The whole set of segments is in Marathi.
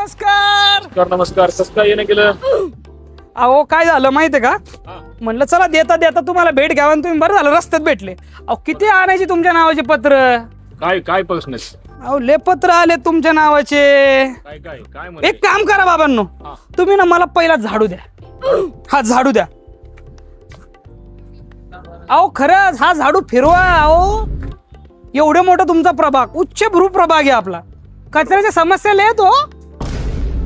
नमस्कार. नमस्कार नमस्कार. कसं काय येणं केलं? अहो काय झालं माहितीये का, हा. म्हणलं चला देता देता तुम्हाला भेट घ्यावा आणि तुम्ही बरं झालं रस्त्यात भेटले. अहो किती आणायची तुमच्या नावाचे पत्र. काय काय प्रश्न? अहो लय पत्र आले तुमच्या नावाचे. काय काय काय एक काम करा बाबांनो, हा. तुम्ही ना मला पहिला झाडू द्या. हा झाडू द्या. अहो खरंच हा झाडू फिरवा. अहो एवढे मोठा तुमचा प्रभाग, उच्च भ्रू प्रभाग आहे आपला. कचऱ्याच्या समस्या लय आहेत हो.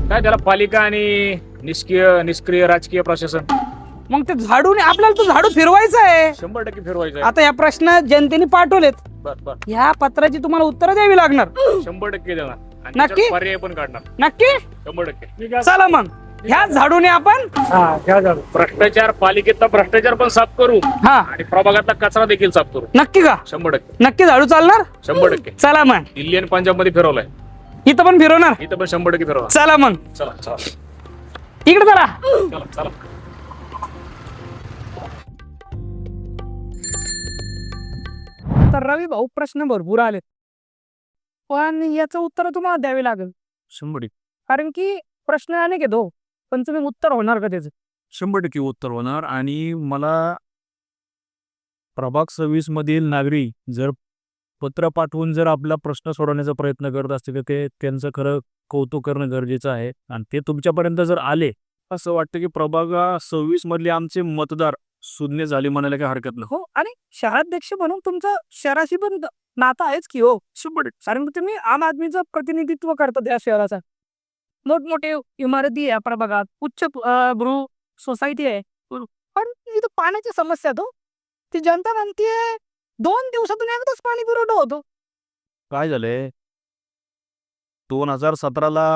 काय त्याला पालिका आणि निष्क्रिय राजकीय प्रशासन मग ते झाडूने आपल्याला तो झाडू फिरवायचा आहे. 100% फिरवायचं आहे. आता या प्रश्न जनतेने पाठवलेत. बर बर. ह्या पत्राची तुम्हाला उत्तरं द्यावी लागणार. 100% देणार आणि नक्की? त्याच्यात पर्याय पण काढणार. नक्की 100%. चला मग ह्या झाडूने आपण भ्रष्टाचार, पालिकेतला भ्रष्टाचार पण साफ करू हा आणि प्रभागातला कचरा देखील साफ करू. नक्की का 100%. नक्की झाडू चालणार. 100%. चला मग दिल्ली आणि पंजाब मध्ये फिरवलाय, इथं पण फिरवणार. इथं पण 100% फिरवला. चला मग चला चला इकडे चला. चला चला. तर रवी भाऊ प्रश्न भरपूर आले, पण याचं उत्तर तुम्हाला द्यावे लागेल. 100% कारण की प्रश्न अनेक आहेत हो, पण तुम्ही उत्तर होणार का त्याचं? 100% उत्तर होणार. आणि मला प्रभाग 26 मधील नागरिक जर पत्र पाठवून जर आपला प्रश्न सोडवण्याचा प्रयत्न करत असतील तर ते त्यांचं खरं कौतुक करणं गरजेचं आहे. आणि ते तुमच्यापर्यंत जर आले, असं वाटतं की प्रभाग 26 मधले आमचे मतदार सुज्ञ झाले म्हणायला काही हरकत नाही. हो, आणि शहराध्यक्ष म्हणून तुमचं शहराशी पण नातं आहेच की हो. 100% कारण की तुम्ही आम आदमीचं प्रतिनिधित्व करतात या शहराचा. मोठमोठे इमारती आहे या प्रभागात, उच्च भ्रू सोसायटी आहे, पण इथं पाण्याची समस्या आहे हो. ती जनता म्हणतीये 2 दिवसातून एकदाच पाणी पुरवठा होतो. काय झालंय, 2017ला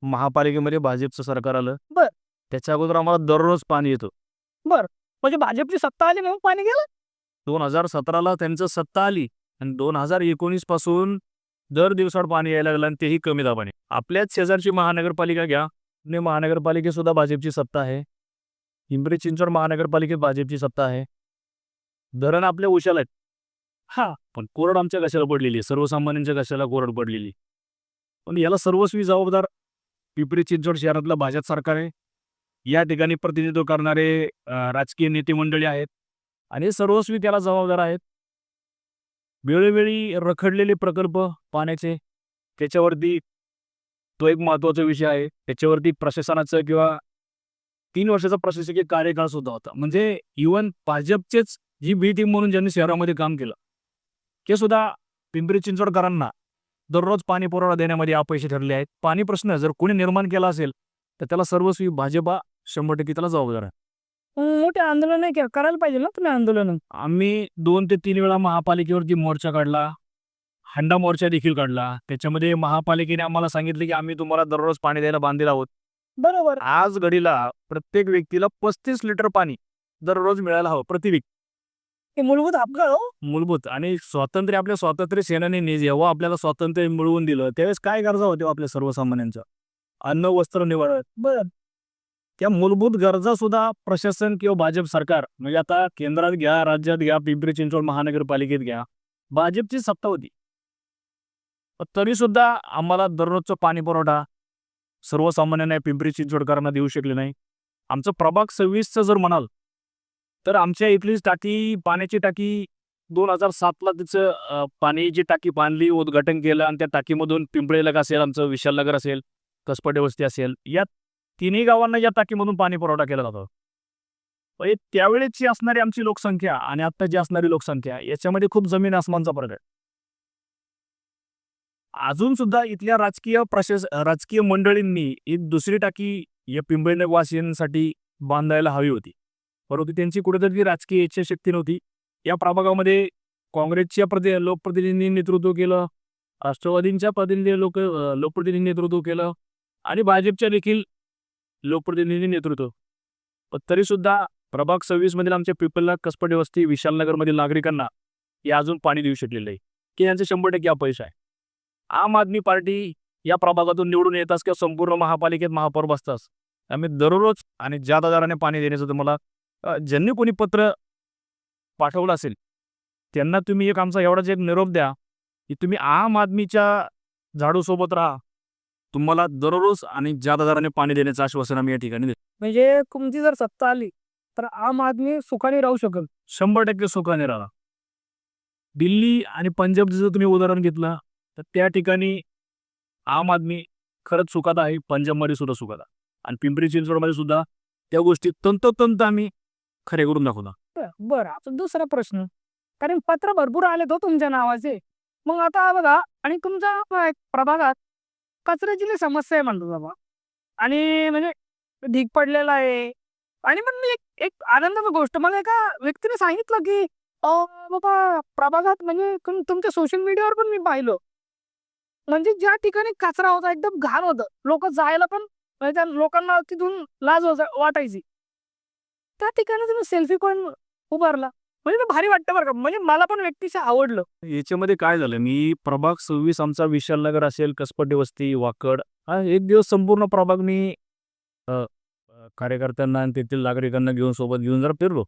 महापालिकेमध्ये भाजपचं सरकार आलं. बर. त्याच्या अगोदर आम्हाला दररोज पाणी येतं. म्हणजे भाजपची सत्ता आली म्हणून पाणी गेलं. 2017ला त्यांचं सत्ता आली आणि 2019 पासून दर दिवसाड पाणी यायला लागलं, आणि तेही कमी दाबाने. आपल्याच शेजारची महानगरपालिका घ्या, पुणे महानगरपालिकेत सुद्धा भाजपची सत्ता आहे. पिंपरी चिंचवड महानगरपालिकेत भाजपची सत्ता आहे. धरण आपल्या उशाला आहेत. हा, पण कोरड आमच्या कशाला पडलेली आहे, सर्वसामान्यांच्या कशाला कोरड पडलेली. पण याला सर्वस्वी जबाबदार पिंपरी चिंचवड शहरातलं भाजप सरकार आहे. या ठिकाणी प्रतिनिधित्व करणारे राजकीय नेते मंडळी आहेत आणि सर्वस्वी त्याला जबाबदार आहेत. वेळोवेळी रखडलेले प्रकल्प पाण्याचे, त्याच्यावरती तो एक महत्त्वाचा विषय आहे. त्याच्यावरती प्रशासनाचं किंवा 3 वर्षाचा प्रशासकीय कार्यकाळ सुद्धा होता. म्हणजे इव्हन भाजपचेच जी बी टीम म्हणून ज्यांनी शहरामध्ये काम केलं, ते सुद्धा पिंपरी चिंचवडकरांना दररोज पाणी पुरवठा देण्यामध्ये अपयशी ठरले आहेत. पाणी प्रश्न जर कोणी निर्माण केला असेल तर त्याला सर्वस्वी भाजपा 100% त्याला जबाबदार आहे. मोठे आंदोलन करायला पाहिजे ना तुम्ही आंदोलन. आम्ही 2 ते 3 वेळा महापालिकेवरती मोर्चा काढला, हंडा मोर्चा देखील काढला. त्याच्यामध्ये महापालिकेने आम्हाला सांगितले की आम्ही तुम्हाला दररोज पाणी द्यायला बांधील आहोत. बरोबर. आज घडीला प्रत्येक व्यक्तीला 35 लिटर पाणी दररोज मिळायला हवं प्रति व्यक्ती. हे मूलभूत हक्क हो. मूलभूत. आणि स्वातंत्र्य, आपल्या स्वातंत्र्य सेनानीने जेव्हा आपल्याला स्वातंत्र्य मिळवून दिलं त्यावेळेस काय गरजा होत्या आपल्या सर्वसामान्यांच्या? अन्न, वस्त्र, निवारा. बर. त्या मूलभूत गरजा सुद्धा प्रशासन किंवा भाजप सरकार, म्हणजे आता केंद्रात घ्या, राज्यात घ्या, पिंपरी चिंचवड महानगरपालिकेत घ्या, भाजपची सत्ता होती. तरी सुद्धा आम्हाला दररोजचं पाणी पुरवठा सर्वसामान्यांना पिंपरी चिंचवडकरांना देऊ शकले नाही. आमचं प्रभाग 26चं जर म्हणाल तर आमच्या इथलीच टाकी, पाण्याची टाकी 2007ला तिचं पाण्याची टाकी बांधली, उद्घाटन केलं, आणि त्या टाकीमधून पिंपळे नगर असेल, आमचं विशालनगर असेल, कसपटे वस्ती असेल, या 3ही गावांना या टाकीमधून पाणी पुरवठा केला जातो. म्हणजे त्यावेळेची असणारी आमची लोकसंख्या आणि आता जी असणारी लोकसंख्या याच्यामध्ये खूप जमीन आसमानचा फरक आहे. अजून सुद्धा इथल्या राजकीय मंडळींनी एक दुसरी टाकी या पिंपळनेर वासियांसाठी बांधायला हवी होती, परंतु त्यांची कुठेतरी राजकीय इच्छाशक्ती नव्हती. या प्रभागामध्ये काँग्रेसच्या लोकप्रतिनिधींनी नेतृत्व केलं, राष्ट्रवादींच्या लोकप्रतिनिधींनी नेतृत्व केलं, आणि भाजपच्या देखील लोकप्रतिनिधी नेतृत्व. पण तरीसुद्धा प्रभाग 26 मधील आमच्या पिंपळनेर, कसपटे वस्ती, विशालनगरमधील नागरिकांना हे अजून पाणी देऊ शकलेलं आहे की यांचे 100% अपयश आहे. आम आदमी पार्टी या प्रभागातून निवडून येताच किंवा संपूर्ण महापालिकेत महापौर बसताच आम्ही दररोज आणि ज्यादा दराने पाणी देण्याचं तुम्हाला ज्यांनी कोणी पत्र पाठवलं असेल त्यांना तुम्ही एक आमचा एवढाच एक निरोप द्या की तुम्ही आम आदमीच्या झाडूसोबत राहा, तुम्हाला दररोज आणि ज्यादा दराने पाणी देण्याचं आश्वासन आम्ही या ठिकाणी देतो. म्हणजे तुमची जर सत्ता आली तर आम आदमी सुखाने राहू शकेल. 100% सुखाने राहा. दिल्ली आणि पंजाबचं जर तुम्ही उदाहरण घेतलं तर त्या ठिकाणी आम आदमी खरंच सुखात आहे. पंजाबमध्ये सुद्धा सुखात आहे. आणि पिंपरी चिंचवडमध्ये सुद्धा त्या गोष्टी तंतोतंत आम्ही खरे करून दाखवणार. बरं आता दुसरा प्रश्न, कारण पत्र भरपूर आले तो तुमच्या नावाचे. मग आता बघा, आणि तुमच्या प्रभागात कचऱ्याची लई समस्या आहे म्हणतो बाबा, आणि म्हणजे ढीग पडलेला आहे. आणि पण मी एक एक आनंदाची गोष्ट, मला एका व्यक्तीने सांगितलं की बाबा प्रभागात म्हणजे तुमच्या सोशल मीडियावर पण मी पाहिलं, म्हणजे ज्या ठिकाणी कचरा होता एकदम घाण होतं, लोक जायला पण म्हणजे त्या लोकांना तिथून लाज वाटायची, त्या ठिकाणी तुम्ही सेल्फी पॉईंट उभारला. म्हणजे ते भारी वाटतं बरं का, म्हणजे मला पण व्यक्तिशः आवडलं. याच्यामध्ये काय झालं, मी प्रभाग 26 आमचा विशालनगर असेल, कसपटे वस्ती, वाकड, हा एक दिवस संपूर्ण प्रभाग मी कार्यकर्त्यांना आणि तेथील नागरिकांना सोबत घेऊन जरा फिरलो.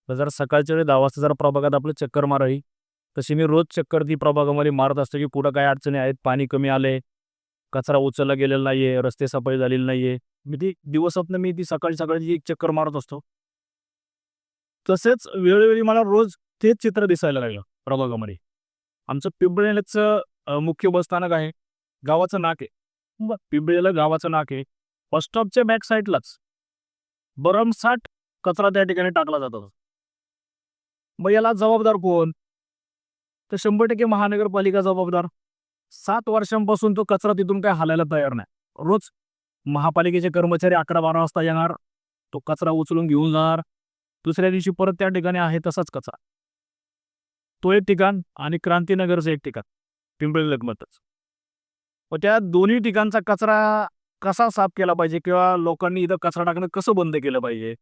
तर जरा सकाळच्या वेळी 10 वाजता जरा प्रभागात आपलं चक्कर मारावी. तशी मी रोज चक्कर ती प्रभागामध्ये मारत असतो की पुढं काय अडचणी आहेत, पाणी कमी आले, कचरा उचलला गेलेला नाहीये, रस्ते सफाई झालेली नाहीये. मी ती सकाळी सकाळची एक चक्कर मारत असतो. तसेच वेळोवेळी मला रोज तेच चित्र दिसायला लागलं प्रभागामध्ये. आमचं पिंपळनेरचं मुख्य बसस्थानक आहे, गावाचं नाक आहे. पिंपळेला गावाचं नाक आहे. बस स्टॉपच्या बॅक साईडलाच भरमसाठ कचरा त्या ठिकाणी टाकला जातो. मग याला जबाबदार कोण? तर 100% महानगरपालिका जबाबदार. 7 वर्षांपासून तो कचरा तिथून काय हालायला तयार नाही. रोज महापालिकेचे कर्मचारी 11-12 वाजता येणार, तो कचरा उचलून घेऊन जाणार. दुसऱ्या दिवशी परत त्या ठिकाणी आहे तसाच कचरा. तो एक ठिकाण आणि क्रांतीनगरचं एक ठिकाण पिंपरी लगतच. व त्या दोन्ही ठिकाणचा कचरा कसा साफ केला पाहिजे किंवा लोकांनी इथं कचरा टाकणं कसं बंद केलं पाहिजे,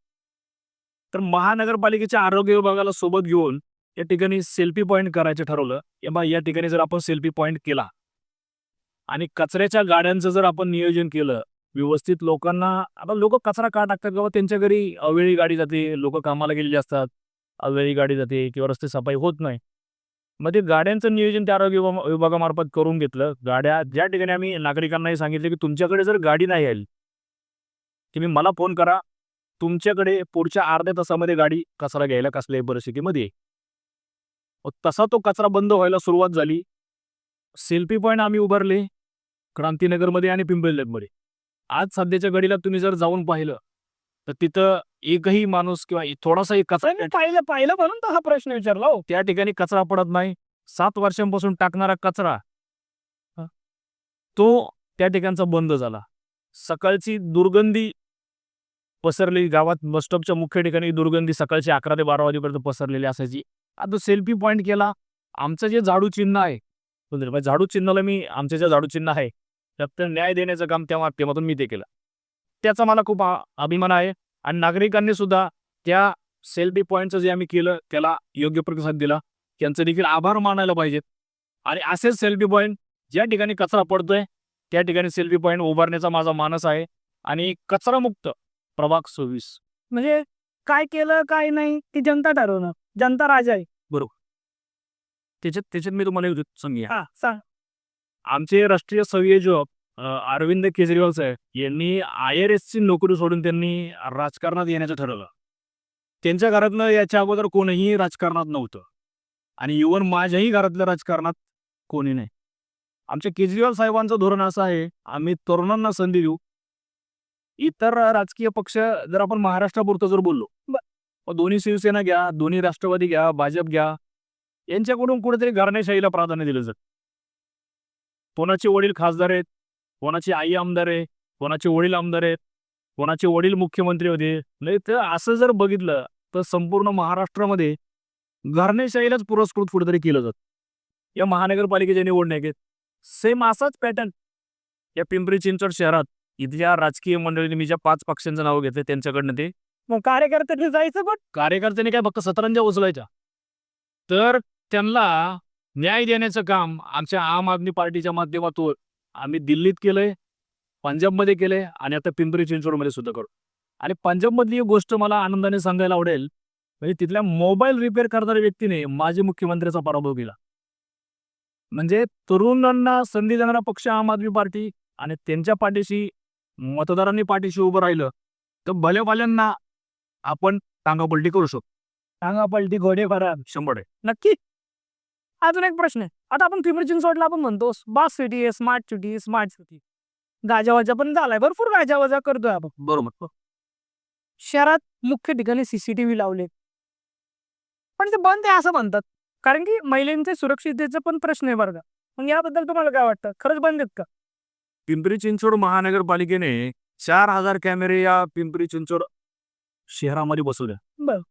तर महानगरपालिकेच्या आरोग्य विभागाला सोबत घेऊन या ठिकाणी सेल्फी पॉईंट करायचं ठरवलं. या ठिकाणी जर आपण सेल्फी पॉईंट केला आणि कचऱ्याच्या गाड्यांचं जर आपण नियोजन केलं व्यवस्थित, लोकांना आता लोक कचरा का टाकतात किंवा त्यांच्या घरी अवेळी गाडी जाते, लोक कामाला गेलेली असतात, अवेळी गाडी जाते किंवा रस्ते सफाई होत नाही. मग ते गाड्यांचं नियोजन त्या आरोग्य विभागामार्फत करून घेतलं. गाड्या ज्या ठिकाणी आम्ही नागरिकांनाही सांगितलं की तुमच्याकडे जर गाडी नाही आली तुम्ही मला फोन करा, तुमच्याकडे पुढच्या अर्ध्या तासामध्ये गाडी कचरा घ्यायला कसल्याही परिस्थितीमध्ये येईल. तसा तो कचरा बंद व्हायला सुरुवात झाली. सेल्फी पॉईंट आम्ही उभारले क्रांतीनगरमध्ये आणि पिंपळनेरमध्ये. आज सध्याच्या घडीला तुम्ही जर जाऊन पाहिलं तर तिथं एकही माणूस किंवा थोडासाही कचरा मी पाहिलं म्हणून तर हा प्रश्न विचारला हो. त्या ठिकाणी कचरा पडत नाही. 7 वर्षांपासून टाकणारा कचरा तो त्या ठिकाणचा बंद झाला. सकाळची दुर्गंधी पसरलेली गावात, बसस्टॉपच्या मुख्य ठिकाणी दुर्गंधी सकाळची 11 ते 12 वाजेपर्यंत पसरलेली असायची. आता सेल्फी पॉईंट केला. आमचं जे झाडू चिन्ह आहे, झाडू चिन्हाला मी आमचे जे झाडू चिन्ह आहे त्यात न्याय देण्याचं काम त्या माध्यमातून मी ते केलं. त्याचा मला खूप अभिमान आहे. आणि नागरिकांनी सुद्धा त्या सेल्फी पॉईंटचं जे आम्ही केलं त्याला योग्य प्रतिसाद दिला. त्यांचं देखील आभार मानायला पाहिजेत. आणि असेच सेल्फी पॉईंट ज्या ठिकाणी कचरा पडतोय त्या ठिकाणी सेल्फी पॉईंट उभारण्याचा माझा मानस आहे. आणि कचरामुक्त प्रभाग 26 म्हणजे काय केलं काय नाही ती जनता ठरवणार, जनता राजा आहे. त्याच्यात मी तुम्हाला एक सांगूया. हा सांग. आमचे राष्ट्रीय संयोजक अरविंद केजरीवाल साहेब यांनी IRSची नोकरी सोडून त्यांनी राजकारणात येण्याचं ठरवलं. त्यांच्या घरातलं याच्या अगोदर कोणीही राजकारणात नव्हतं आणि इव्हन माझ्याही घरातल्या राजकारणात कोणी नाही. आमच्या केजरीवाल साहेबांचं धोरण असं आहे, आम्ही तरुणांना संधी देऊ. इतर राजकीय पक्ष जर आपण महाराष्ट्रापुरतं जर बोललो, दोन्ही शिवसेना घ्या, दोन्ही राष्ट्रवादी घ्या, भाजप घ्या, यांच्याकडून कुठेतरी घराणेशाहीला प्राधान्य दिलं जातं. कोणाचे वडील खासदार आहेत, कोणाची आई आमदार आहे, कोणाचे वडील आमदार आहेत, कोणाचे वडील मुख्यमंत्री होते. नाही तर असं जर बघितलं तर संपूर्ण महाराष्ट्रामध्ये घराणेशाहीलाच पुरस्कृत कुठेतरी केलं जातं. या महानगरपालिकेच्या निवडणुकीत सेम असाच पॅटर्न या पिंपरी चिंचवड शहरात इथल्या राजकीय मंडळींनी मी ज्या 5 पक्षांचं नाव घेतलं त्यांच्याकडनं ते मग कार्यकर्त्यांनी जायचं, पण कार्यकर्त्यांनी काय फक्त सतरंजा उचलायच्या. तर त्यांना न्याय देण्याचं काम आमच्या आम आदमी पार्टीच्या माध्यमातून आम्ही दिल्लीत केलंय, पंजाबमध्ये केलंय आणि आता पिंपरी चिंचवडमध्ये सुद्धा करू. आणि पंजाबमधली एक गोष्ट मला आनंदाने सांगायला आवडेल, म्हणजे तिथल्या मोबाईल रिपेअर करणाऱ्या व्यक्तीने माजी मुख्यमंत्र्याचा पराभव केला. म्हणजे तरुणांना संधी देणारा पक्ष आम आदमी पार्टी, आणि त्यांच्या पाठीशी मतदारांनी पाठीशी उभं राहिलं तर भल्या आपण टांगापलटी करू शकतो. टांगापलटी घोडे भरा 100%. नक्की. अजून एक प्रश्न आहे. आता आपण पिंपरी चिंचवडला आपण म्हणतो स्मार्ट सिटी आहे, स्मार्ट सिटी, स्मार्ट सिटी. गाजावाजा पण झालाय, भरपूर गाजावाजा करतोय आपण. बरोबर. शहरात मुख्य ठिकाणी सीसीटीव्ही लावले, पण ते बंद आहे असं म्हणतात. कारण की महिलांच्या सुरक्षिततेचा पण प्रश्न आहे बरं का. मग याबद्दल तुम्हाला काय वाटतं, खरंच बंद आहेत का? पिंपरी चिंचवड महानगरपालिकेने 4,000 कॅमेरे या पिंपरी चिंचवड शहरामध्ये बसवल्या. बरं.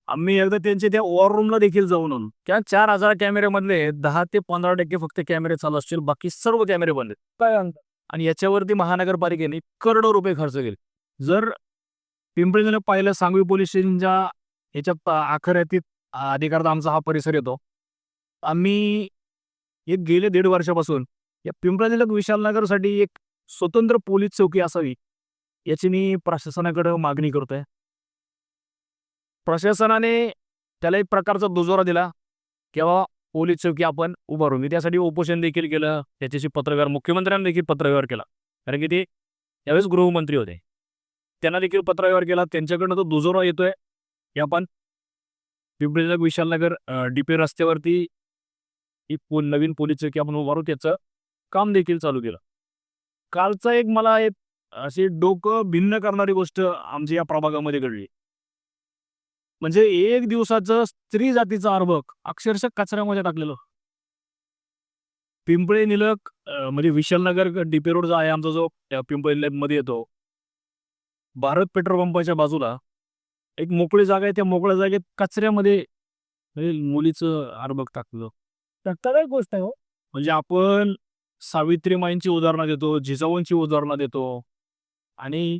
आम्ही एकदा त्यांच्या त्या वॉर रूमला देखील जाऊन आलो. त्या 4,000 कॅमेऱ्यामधले 10 ते 15% फक्त कॅमेरे चालू असतील, बाकी सर्व कॅमेरे बंद आहेत. काय म्हणतात? आणि याच्यावरती महानगरपालिकेने करोडो रुपये खर्च केले. जर पिंपरी चिंचवड पाहिलं, सांगवी पोलीस स्टेशनच्या याच्या आखाड्यातील अधिकारात आमचा हा परिसर येतो. आम्ही एक गेले 1.5 वर्षापासून या पिंपरी चिंचवड विशालनगरसाठी एक स्वतंत्र पोलीस चौकी असावी याची मी प्रशासनाकडे मागणी करतोय. प्रशासनाने त्याला एक प्रकारचा दुजोरा दिला किंवा पोलीस चौकी आपण उभारू. मी त्यासाठी उपोषण देखील केलं, त्याच्याशी पत्रव्यवहार मुख्यमंत्र्यांना देखील पत्रव्यवहार केला, कारण की ते त्यावेळेस गृहमंत्री होते. त्यांना देखील पत्रव्यवहार केला. त्यांच्याकडनं तो दुजोरा येतोय की आपण पिंपरी चिंचवड विशालनगर DP रस्त्यावरती एक नवीन पोलीस चौकी आपण उभारू. त्याचं काम देखील चालू केलं. कालचा एक मला एक अशी डोकं भिन्न करणारी गोष्ट आमच्या या प्रभागामध्ये घडली. म्हणजे एक दिवसाचं स्त्री जातीचं अर्भक अक्षरशः कचऱ्यामध्ये टाकलेलं. पिंपळे निलक म्हणजे विशालनगर DP रोड जो आहे आमचा, जो पिंपळे मध्ये येतो, भारत पेट्रोल पंपाच्या बाजूला एक मोकळी जागा आहे. त्या मोकळ्या जागेत कचऱ्यामध्ये म्हणजे मुलीचं अर्भक टाकलं. धक्कादायक गोष्ट आहे हो. म्हणजे आपण सावित्रीमाईंची उदाहरणं देतो, जिजाऊंची उदाहरणं देतो, आणि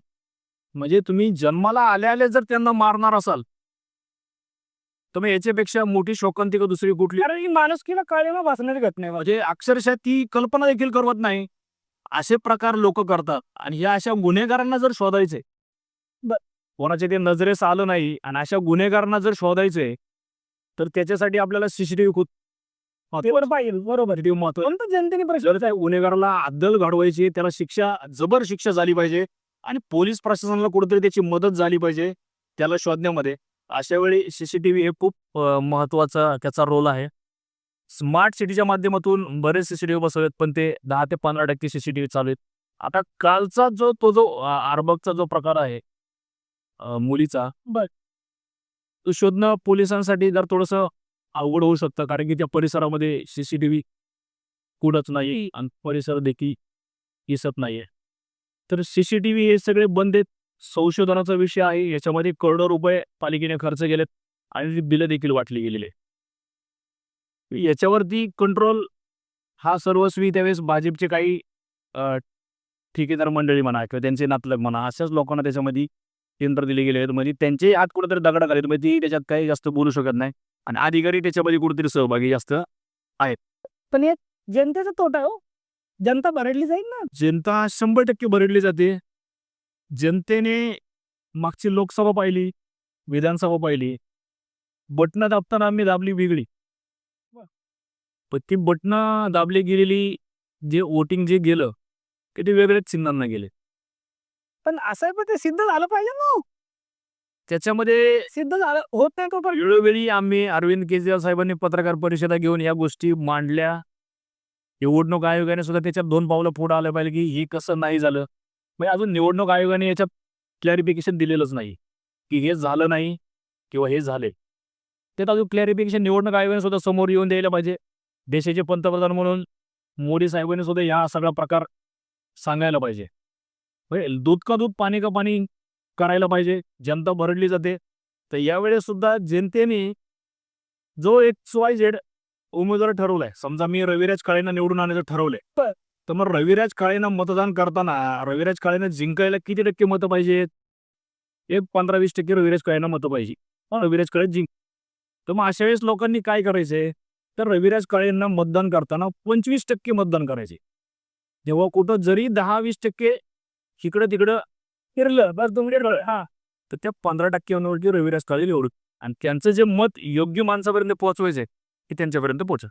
म्हणजे तुम्ही जन्माला आल्या जर त्यांना मारणार असाल तर मग याच्यापेक्षा मोठी शोकांतिका दुसरी कुठली? कारण ही माणुसकीला काळीमा भासणारी घटना आहे. म्हणजे अक्षरशः ती कल्पना देखील करवत नाही. असे प्रकार लोक करतात. आणि ह्या अशा गुन्हेगारांना जर शोधायचे, कोणाच्या ते नजरेस आलं नाही, आणि अशा गुन्हेगारांना जर शोधायचे तर त्याच्यासाठी आपल्याला CCTV खूप पाहिजे. बरोबर. महत्व. जनतेने प्रश्न जर त्या गुन्हेगाराला अद्दल घडवायची, त्याला शिक्षा, जबर शिक्षा झाली पाहिजे, आणि पोलीस प्रशासनाला कुठेतरी त्याची मदत झाली पाहिजे त्याला शोधण्यामध्ये. अशा वेळी CCTV हे खूप महत्वाचा त्याचा रोल आहे. स्मार्ट सिटीच्या माध्यमातून बरेच CCTV बसवलेत, पण ते 10 ते 15% CCTV चालू आहेत. आता कालचा जो अर्भकचा जो प्रकार आहे मुलीचा, तो शोधणं पोलिसांसाठी जर थोडंसं अवघड होऊ शकतं, कारण की त्या परिसरामध्ये CCTV कुठंच नाही आणि परिसर देखील दिसत नाहीये. तर CCTV हे सगळे बंद आहेत. संशोधनाचा विषय आहे. याच्यामध्ये करोडो रुपये पालिकेने खर्च केलेत आणि बिलं देखील वाटली गेलेली आहे. याच्यावरती कंट्रोल हा सर्वस्वी त्यावेळेस भाजपचे काही ठेकेदार मंडळी म्हणा किंवा त्यांचे नातलग म्हणा, अशाच लोकांना त्याच्यामध्ये केंद्र दिले गेले आहेत. म्हणजे त्यांचे हात कुठेतरी दगडा घालीत, म्हणजे ती त्याच्यात काही जास्त बोलू शकत नाही, आणि अधिकारी त्याच्यामध्ये कुठेतरी सहभागी जास्त आहेत. पण हे जनतेचा तोटा आहे हो. जनता भरडली जाईल ना. जनता 100% भरडली जाते. जनतेने मागची लोकसभा पाहिली, विधानसभा पाहिली. बटणं दाबताना आम्ही दाबली वेगळी, पण ती बटणं दाबली गेलेली, जे वोटिंग जे गेलं ते वेगळ्याच चिन्हांना गेले. पण असं आहे, पण ते सिद्ध झालं पाहिजे ना. त्याच्यामध्ये सिद्ध झालं होत नाही तो पण. वेळोवेळी आम्ही अरविंद केजरीवाल साहेबांनी पत्रकार परिषदा घेऊन या गोष्टी मांडल्या. निवडणूक आयोगाने सुद्धा त्याच्यात 2 पावलं पुढे आलं पाहिजे की हे कसं नाही झालं. म्हणजे अजून निवडणूक आयोगाने याच्यात क्लॅरिफिकेशन दिलेलंच नाही की हे झालं नाही किंवा हे झाले. त्यात अजून क्लॅरिफिकेशन निवडणूक आयोगाने सुद्धा समोर येऊन द्यायला पाहिजे. देशाचे पंतप्रधान म्हणून मोदी साहेबांनी सुद्धा या सगळा प्रकार सांगायला पाहिजे. म्हणजे दूध का दूध, पाणी का पाणी करायला पाहिजे. जनता भरडली जाते. तर यावेळेस सुद्धा जनतेने जो XYZ उमेदवार ठरवलाय, समजा मी रविराज काळेंना निवडून आणायचं ठरवलंय, तर मग रविराज काळेंना मतदान करताना रविराज काळेंना जिंकायला किती टक्के मतं पाहिजेत? एक 15-20% रविराज काळेंना मतं पाहिजे. रविराज काळे जिंक. तर मग अशा वेळेस लोकांनी काय करायचंय, तर रविराज काळेंना मतदान करताना 25% मतदान करायचे. तेव्हा कुठं जरी 10-20% इकडं तिकडं फिरलं बस तुमच्याकडे. हा, तर त्या 15% रविराज काळे निवडून, आणि त्यांचं जे मत योग्य माणसापर्यंत पोहोचवायचंय ते त्यांच्यापर्यंत पोहोचत.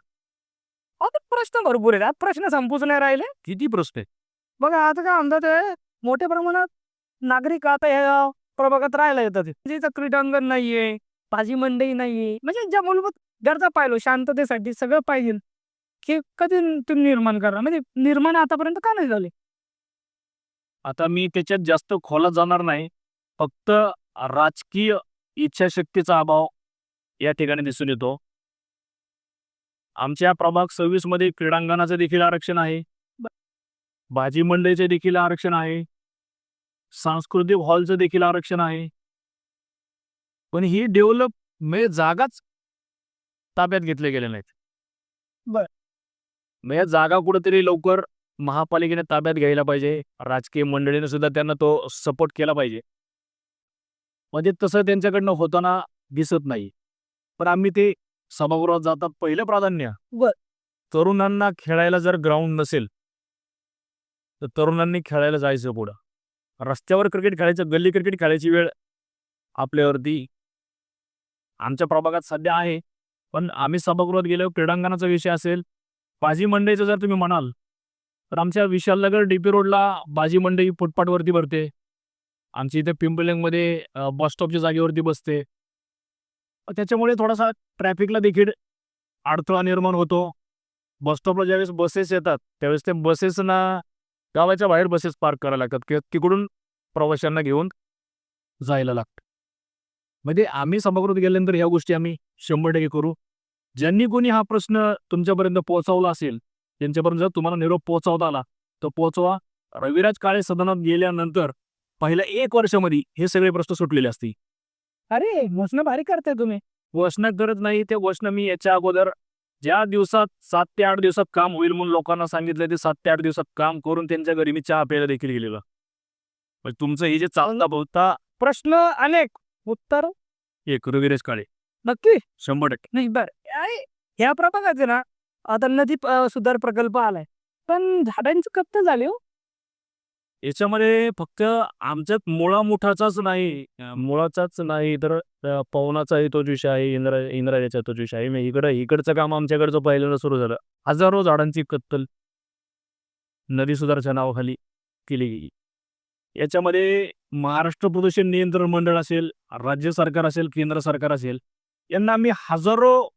आता प्रश्न भरपूर आहेत. आज प्रश्न संपूच नाही राहिले. किती प्रश्न आहेत? बघा आता काय म्हणतात आहे, मोठ्या प्रमाणात नागरिक आता ह्या प्रभागात राहायला येतात. म्हणजे इथं क्रीडांगण नाहीये, भाजी मंडई नाहीये. म्हणजे ज्या मूलभूत गरजा पाहिलो शांततेसाठी सगळं पाहिजे. की कधी तुम्ही निर्माण करा, म्हणजे निर्माण आतापर्यंत का नाही झाले? आता मी त्याच्यात जास्त खोलात जाणार नाही. फक्त राजकीय इच्छाशक्तीचा अभाव या ठिकाणी दिसून येतो. आमच्या प्रभाग 26 मध्ये क्रीडांगणाचं देखील आरक्षण आहे. भाजी मंडईचे देखील आरक्षण आहे. सांस्कृतिक हॉलचं देखील आरक्षण आहे. पण ही डेव्हलप म्हणजे जागाच ताब्यात घेतल्या गेल्या नाहीत. बरं. मग या जागा कुठेतरी लवकर महापालिकेने ताब्यात घ्यायला पाहिजे. राजकीय मंडळीने सुद्धा त्यांना तो सपोर्ट केला पाहिजे. म्हणजे तसं त्यांच्याकडनं होताना दिसत नाही. पण आम्ही ते सभागृहात जातात पहिलं प्राधान्य बरं. तरुणांना खेळायला जर ग्राउंड नसेल तर तरुणांनी खेळायला जायचं पुढं. रस्त्यावर क्रिकेट खेळायचं, गल्ली क्रिकेट खेळायची वेळ आपल्यावरती आमच्या प्रभागात सध्या आहे. पण आम्ही सभागृहात गेल्यावर क्रीडांगणाचा विषय असेल, भाजी मंडईचं जर तुम्ही म्हणाल तर आमच्या विशालनगर डीपी रोडला भाजी मंडई फुटपाथवरती भरते. आमच्या इथे पिंपळनेरमध्ये बस स्टॉपच्या जागेवरती बसते. त्याच्यामुळे थोडासा ट्रॅफिकला देखील अडथळा निर्माण होतो. बस स्टॉपला ज्यावेळेस बसेस येतात त्यावेळेस त्या बसेसना गावाच्या बाहेर बसेस पार्क करायला लागतात किंवा तिकडून प्रवाशांना घेऊन जायला लागतं. म्हणजे आम्ही सभागृहात गेल्यानंतर ह्या गोष्टी आम्ही 100% करू. ज्यांनी कोणी हा प्रश्न तुमच्यापर्यंत पोहोचवला असेल, त्यांच्यापर्यंत जर तुम्हाला निरोप पोहोचवता आला तर पोहोचवा. रविराज काळे सदनात गेल्यानंतर पहिल्या 1 वर्षामध्ये हे सगळे प्रश्न सुटलेले असतील. अरे घोषणा भारी करताय तुम्ही. घोषणा करत नाही, ते घोषणा मी याच्या अगोदर ज्या दिवसात 7 ते 8 दिवसात काम होईल म्हणून लोकांना सांगितलं ते 7 ते 8 दिवसात काम करून त्यांच्या घरी मी चहा प्यायला देखील गेलेलो. म्हणजे तुमचं हे जे चालता बोलता प्रश्न अनेक, उत्तर एक रविराज काळे नक्की 100%. नाही. बरं अरे ह्या प्रभागात आहे ना, आता नदी सुधार प्रकल्प आलाय, पण झाडांची कत्तल झाली हो. याच्यामध्ये फक्त आमच्यात मुळामुठाचाच नाही, मुळाचाच नाही तर पवनाचाही तोच विषय आहे, इंद्रायणीचा तोच विषय आहे. मग इकडचं काम आमच्याकडचं पहिल्यांदा सुरू झालं. हजारो झाडांची कत्तल नदी सुधारच्या नावाखाली केली गेली. याच्यामध्ये महाराष्ट्र प्रदूषण नियंत्रण मंडळ असेल, राज्य सरकार असेल, केंद्र सरकार असेल, यांना आम्ही हजारो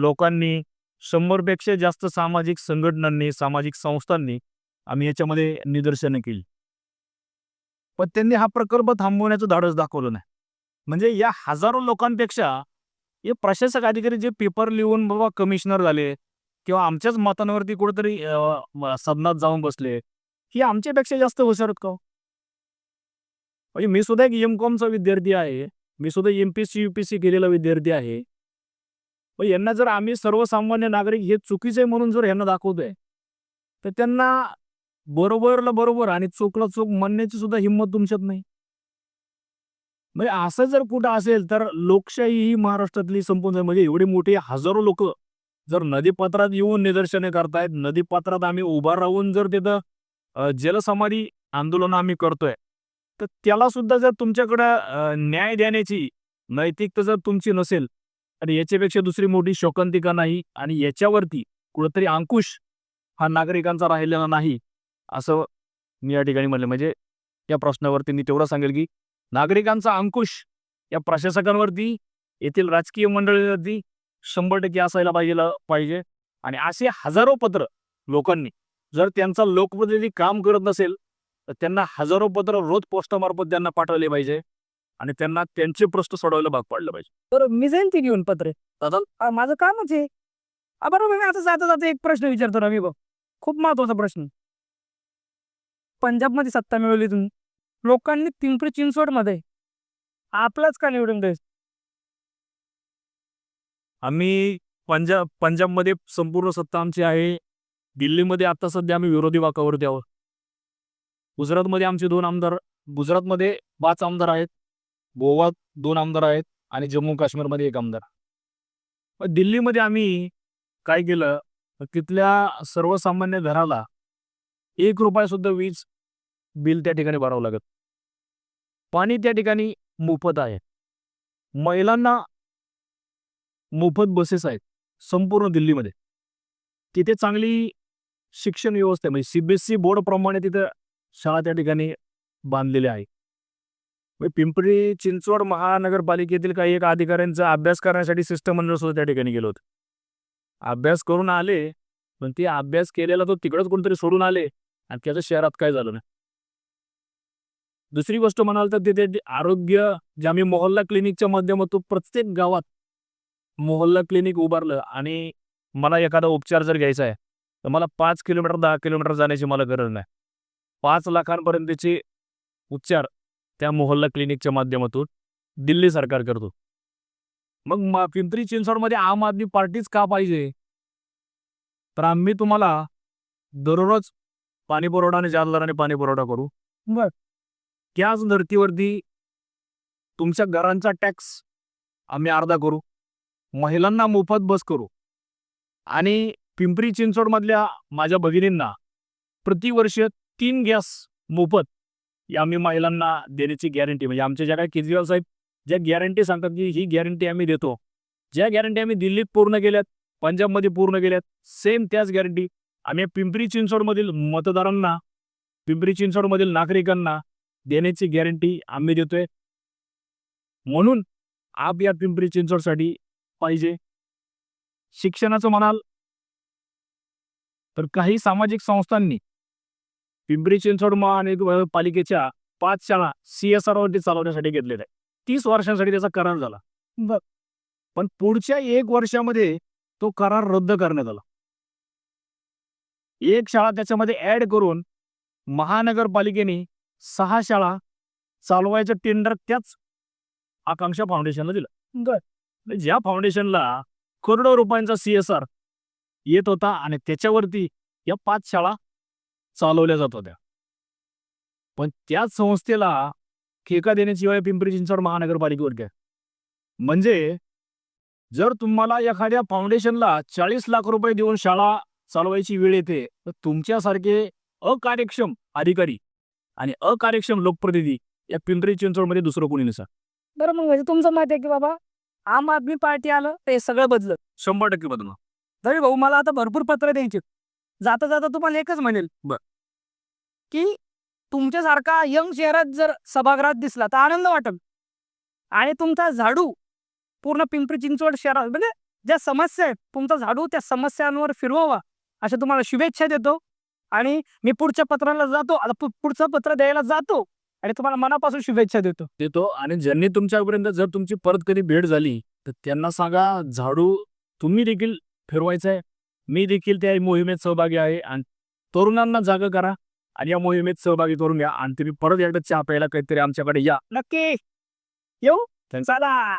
लोकांनी 100पेक्षा जास्त सामाजिक संघटनांनी, सामाजिक संस्थांनी आम्ही याच्यामध्ये निदर्शनं केली. पण त्यांनी हा प्रकल्प थांबवण्याचं धाडस दाखवलं नाही. म्हणजे या हजारो लोकांपेक्षा हे प्रशासक अधिकारी जे पेपर लिहून बाबा कमिशनर झाले किंवा आमच्याच मतांवरती कुठेतरी सदनात जाऊन बसले, ही आमच्यापेक्षा जास्त हुशार आहेत का हो? म्हणजे मी सुद्धा एक एम.कॉमचा विद्यार्थी आहे. मी सुद्धा एमपीएससी यूपीएससी केलेला विद्यार्थी आहे. पण यांना जर आम्ही सर्वसामान्य नागरिक हे चुकीचे म्हणून जर यांना दाखवतोय तर त्यांना बरोबरला बरोबर आणि चूकला चूक म्हणण्याची सुद्धा हिंमत तुमच्यात नाही. म्हणजे असं जर कुठं असेल तर लोकशाही ही महाराष्ट्रातली संपून जाईल. म्हणजे एवढे मोठे हजारो लोक जर नदीपात्रात येऊन निदर्शने करतायत, नदीपात्रात आम्ही उभा राहून जर तिथं जलसमाधी आंदोलन आम्ही करतोय, तर त्याला सुद्धा जर तुमच्याकडं न्याय देण्याची नैतिकता जर तुमची नसेल आणि याच्यापेक्षा दुसरी मोठी शोकांतिका नाही. आणि याच्यावरती कुठेतरी अंकुश हा नागरिकांचा राहिलेला नाही असं मी या ठिकाणी म्हणलं. म्हणजे या प्रश्नावरती मी तेवढं सांगेल की नागरिकांचा अंकुश या प्रशासकांवरती, येथील राजकीय मंडळीवरती 100% असायला पाहिजे. आणि असे हजारो पत्र लोकांनी जर त्यांचा लोकप्रतिनिधी काम करत नसेल तर त्यांना हजारो पत्र रोज पोस्टामार्फत त्यांना पाठवले पाहिजे आणि त्यांना त्यांचे प्रश्न सोडवायला भाग पाडलं पाहिजे. बरोबर, मी जाईल ती घेऊन पत्रे. माझं कामच आहे. बरोबर, मी आता जाता जाता एक प्रश्न विचारतो रवी भाऊ, खूप महत्वाचा प्रश्न. पंजाबमध्ये सत्ता मिळवली तुम्ही, लोकांनी पिंपरी चिंचवडमध्ये आपलाच का निवडून द्यायचं? आम्ही पंजाबमध्ये संपूर्ण सत्ता आमची आहे. दिल्लीमध्ये आता सध्या आम्ही विरोधी वाकावरती आहोत. गुजरातमध्ये आमचे 2 आमदार, गुजरातमध्ये 5 आमदार आहेत, गोवात 2 आमदार आहेत आणि जम्मू काश्मीरमध्ये 1 आमदार. पण दिल्लीमध्ये आम्ही काय केलं, तिथल्या सर्वसामान्य घराला ₹1 सुद्धा वीज बिल त्या ठिकाणी भरावं लागत. पाणी त्या ठिकाणी मोफत आहे. महिलांना मोफत बसेस आहेत संपूर्ण दिल्लीमध्ये. तिथे चांगली शिक्षण व्यवस्था आहे. म्हणजे CBSE बोर्डप्रमाणे तिथं शाळा त्या ठिकाणी बांधलेल्या आहे. म्हणजे पिंपरी चिंचवड महानगरपालिकेतील काही एक अधिकाऱ्यांचा अभ्यास करण्यासाठी शिष्टमंडळ सुद्धा त्या ठिकाणी गेलो होतं. अभ्यास करून आले, पण ते अभ्यास केलेला तो तिकडंच कोणतरी सोडून आले आणि त्याचं शहरात काय झालं नाही. दुसरी गोष्ट म्हणाल तर तिथे जे आरोग्य जे आम्ही मोहल्ला क्लिनिकच्या माध्यमातून प्रत्येक गावात मोहल्ला क्लिनिक उभारलं आणि मला एखादा उपचार जर घ्यायचा आहे, तर मला 5 किलोमीटर 10 किलोमीटर जाण्याची मला गरज नाही. 5 लाखांपर्यंतचे उपचार त्या मोहल्ला क्लिनिकच्या माध्यमातून दिल्ली सरकार करतो. मग पिंपरी चिंचवडमध्ये आम आदमी पार्टीच का पाहिजे? तर आम्ही तुम्हाला दररोज पाणी पुरवठा आणि जादा दराने पाणी पुरवठा करू. बर. त्याच धर्तीवरती तुमच्या घरांचा टॅक्स आम्ही अर्धा करू. महिलांना मोफत बस करू. आणि पिंपरी चिंचवडमधल्या माझ्या भगिनींना प्रतिवर्ष 3 गॅस मोफत ही आम्ही महिलांना देण्याची गॅरंटी, म्हणजे आमच्या ज्या काही केजरीवाल साहेब ज्या गॅरंटी सांगतात की ही गॅरंटी आम्ही देतो, ज्या गॅरंटी आम्ही दिल्लीत पूर्ण केल्यात, पंजाबमध्ये पूर्ण केल्यात, सेम त्याच गॅरंटी आम्ही पिंपरी चिंचवडमधील मतदारांना, पिंपरी चिंचवडमधील नागरिकांना देण्याची गॅरंटी आम्ही देतोय. म्हणून आप या पिंपरी चिंचवडसाठी पाहिजे. शिक्षणाचं म्हणाल तर काही सामाजिक संस्थांनी पिंपरी चिंचवड महानगरपालिकेच्या 5 शाळा CSR वरती चालवण्यासाठी घेतलेल्या आहेत. 30 वर्षांसाठी त्याचा करार झाला. बर. पण पुढच्या 1 वर्षामध्ये तो करार रद्द करण्यात आला. एक शाळा त्याच्यामध्ये ऍड करून महानगरपालिकेने 6 शाळा चालवायचं टेंडर त्याच आकांक्षा फाउंडेशनला दिलं. बर. म्हणजे ज्या फाउंडेशनला करोडो रुपयांचा CSR येत होता आणि त्याच्यावरती या 5 शाळा चालवल्या जात होत्या. पण त्याच संस्थेला ठेका देण्याची वेळ पिंपरी चिंचवड महानगरपालिकेवर आहे. म्हणजे जर तुम्हाला एखाद्या फाउंडेशनला 40 लाख रुपये देऊन शाळा चालवायची वेळ येते, तर तुमच्यासारखे अकार्यक्षम अधिकारी आणि अकार्यक्षम लोकप्रतिनिधी या पिंपरी चिंचवडमध्ये दुसरं कोणी नसा. बरं, मग म्हणजे तुमचं मत आहे की बाबा आम आदमी पार्टी आलं ते सगळं बदलत. 100% बदलणार. तरी भाऊ मला आता भरपूर पत्र द्यायचे. जाता जाता तुम्हाला एकच म्हणेल बर. की तुमच्यासारखा यंग शहरात जर सभागृहात दिसला तर आनंद वाटेल आणि तुमचा झाडू पूर्ण पिंपरी चिंचवड शहरात, म्हणजे ज्या समस्या आहेत तुमचा झाडू त्या समस्यांवर फिरवावा अशा तुम्हाला शुभेच्छा देतो. आणि मी पुढच्या पत्राला जातो, आता पुढचं पत्र द्यायला जातो आणि तुम्हाला मनापासून शुभेच्छा देतो. आणि ज्यांनी तुमच्यापर्यंत जर तुमची परत कधी भेट झाली तर त्यांना सांगा झाडू तुम्ही देखील फिरवायचा आहे. मी देखील त्या मोहिमेत सहभागी आहे आणि तरुणांना जागा करा आणि या मोहिमेत सहभागी करून घ्या आणि तुम्ही परत एकदा चहा प्यायला काहीतरी आमच्याकडे या. नक्की येऊ. चला.